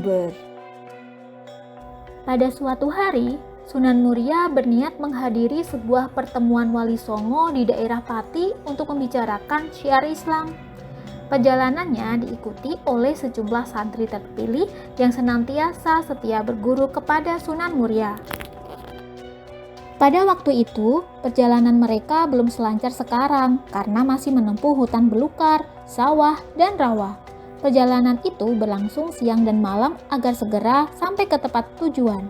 sumber. Pada suatu hari, Sunan Muria berniat menghadiri sebuah pertemuan Wali Songo di daerah Pati untuk membicarakan syiar Islam. Perjalanannya diikuti oleh sejumlah santri terpilih yang senantiasa setia berguru kepada Sunan Muria. Pada waktu itu, perjalanan mereka belum selancar sekarang karena masih menempuh hutan belukar, sawah, dan rawa. Perjalanan itu berlangsung siang dan malam agar segera sampai ke tempat tujuan.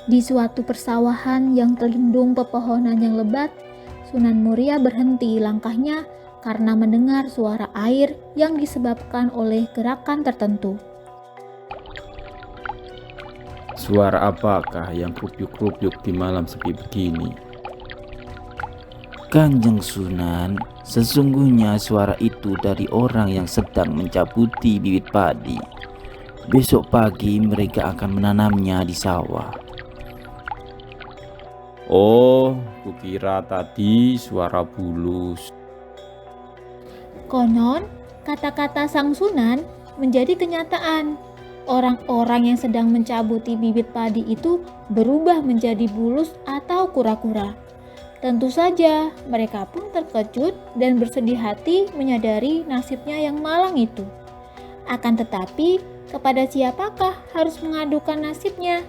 Di suatu persawahan yang terlindung pepohonan yang lebat, Sunan Muria berhenti langkahnya karena mendengar suara air yang disebabkan oleh gerakan tertentu. Suara apakah yang krubyuk-krubyuk di malam sepi begini? Kanjeng Sunan, sesungguhnya suara itu dari orang yang sedang mencabuti bibit padi. Besok pagi mereka akan menanamnya di sawah. Oh, kukira tadi suara bulus. Konon, kata-kata sang Sunan menjadi kenyataan. Orang-orang yang sedang mencabuti bibit padi itu berubah menjadi bulus atau kura-kura. Tentu saja, mereka pun terkejut dan bersedih hati menyadari nasibnya yang malang itu. Akan tetapi, kepada siapakah harus mengadukan nasibnya?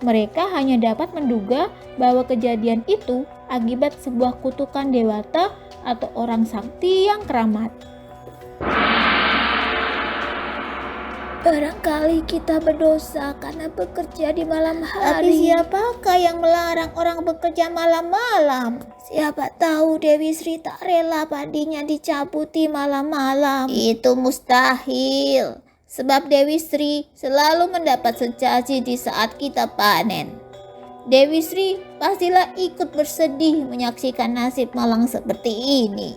Mereka hanya dapat menduga bahwa kejadian itu akibat sebuah kutukan dewata atau orang sakti yang keramat. Barangkali kita berdosa karena bekerja di malam hari. Tapi siapakah yang melarang orang bekerja malam-malam? Siapa tahu Dewi Sri tak rela padinya dicabuti malam-malam. Itu mustahil. Sebab Dewi Sri selalu mendapat secaci di saat kita panen. Dewi Sri pastilah ikut bersedih menyaksikan nasib malang seperti ini.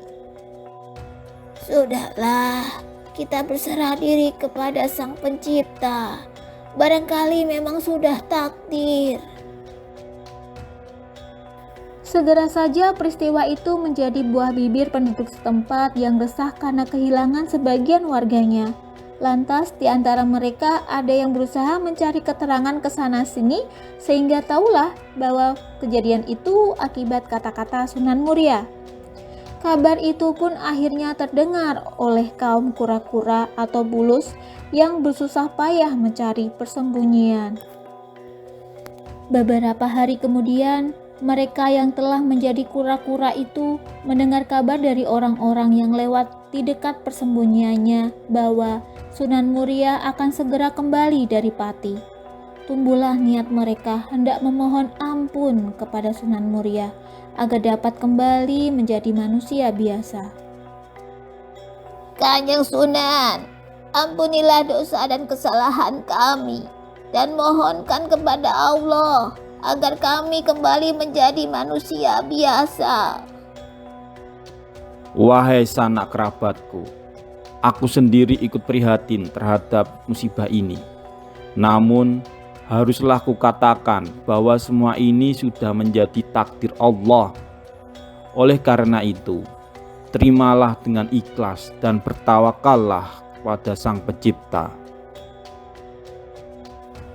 Sudahlah, kita berserah diri kepada Sang Pencipta. Barangkali memang sudah takdir. Segera saja peristiwa itu menjadi buah bibir penduduk setempat yang resah karena kehilangan sebagian warganya. Lantas di antara mereka ada yang berusaha mencari keterangan ke sana-sini sehingga tahulah bahwa kejadian itu akibat kata-kata Sunan Muria. Kabar itu pun akhirnya terdengar oleh kaum kura-kura atau bulus yang bersusah payah mencari persembunyian. Beberapa hari kemudian, mereka yang telah menjadi kura-kura itu mendengar kabar dari orang-orang yang lewat di dekat persembunyiannya bahwa Sunan Muria akan segera kembali dari Pati. Tumbuhlah niat mereka hendak memohon ampun kepada Sunan Muria agar dapat kembali menjadi manusia biasa. Kanjeng Sunan, ampunilah dosa dan kesalahan kami dan mohonkan kepada Allah agar kami kembali menjadi manusia biasa. Wahai sanak kerabatku, aku sendiri ikut prihatin terhadap musibah ini. Namun, haruslah kukatakan bahwa semua ini sudah menjadi takdir Allah. Oleh karena itu, terimalah dengan ikhlas dan bertawakallah kepada Sang Pencipta.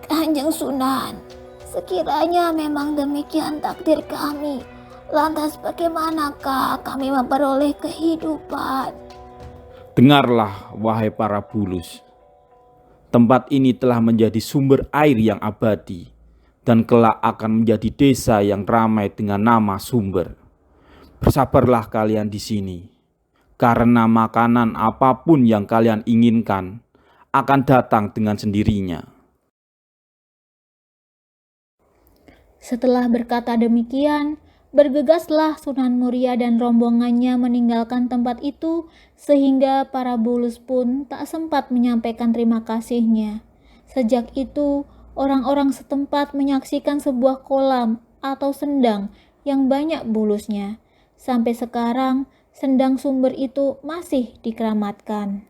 Kanjeng Sunan, sekiranya memang demikian takdir kami, lantas bagaimanakah kami memperoleh kehidupan? Dengarlah, wahai para bulus. Tempat ini telah menjadi sumber air yang abadi dan kelak akan menjadi desa yang ramai dengan nama Sumber. Bersabarlah kalian di sini, karena makanan apapun yang kalian inginkan akan datang dengan sendirinya. Setelah berkata demikian, bergegaslah Sunan Muria dan rombongannya meninggalkan tempat itu sehingga para bulus pun tak sempat menyampaikan terima kasihnya. Sejak itu, orang-orang setempat menyaksikan sebuah kolam atau sendang yang banyak bulusnya. Sampai sekarang, sendang Sumber itu masih dikeramatkan.